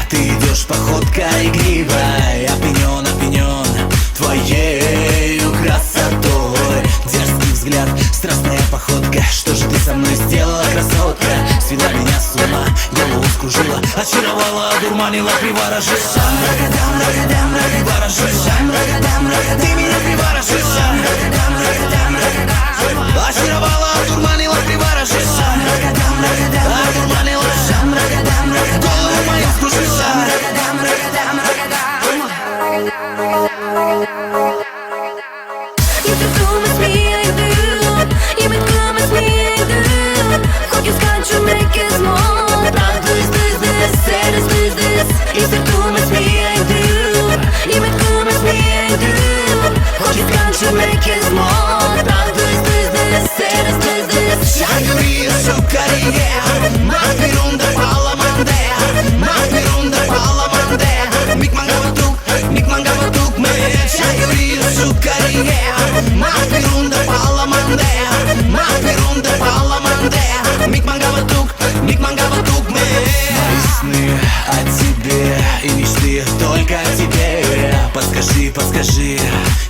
Ты идешь походкой игривой, опьянен, опьянен твоею красотой. Дерзкий взгляд, страстная походка. Что же ты со мной сделала, красотка? Свела меня с ума, голову скружила, очаровала, одурманила, приворожила. Приворожила, ты меня приворожила. Очаровала, одурманила, приворожила. Одурманила, голову мою скружила. Если думать мне иду, и быть думать мне иду. Hope you can't you make it small. Proud to is this, sad is this. Если думать мне иду, и быть думать мне idu. Hope you can't you make it small. Proud to is this, sad is this. Shangri-La Sukarie, Mapirunda Palamande, Mapirunda Palamande, Mikmangavatuk me. Shangri-La Sukarie, Mapirunda Palamande, Mapirunda Palamande, Mikmangavatuk me. Мои сны о тебе и мечты только о тебе. Подскажи, подскажи,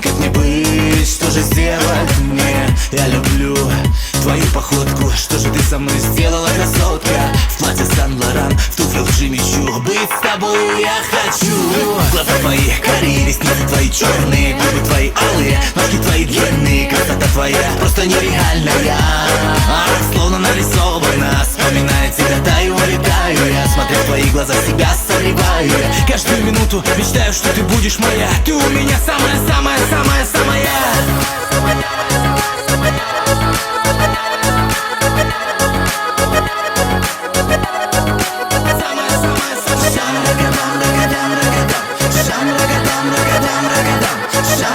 как мне быть, что же сделать мне? Я люблю твою походку, что же ты со мной сделала, красотка? В платье Сан-Лоран, в туфлях Джимми-Чу. Быть с тобой я хочу. Глаза твои карие, ресницы твои черные, губы твои алые, ножки твои длинные, красота твоя просто нереальная. Словно нарисована, вспоминая тебя, таю, улетаю я, смотря в твои глаза, себя согреваю я. Каждую минуту мечтаю, что ты будешь моя. Ты у меня самая-самая-самая-самая. Sham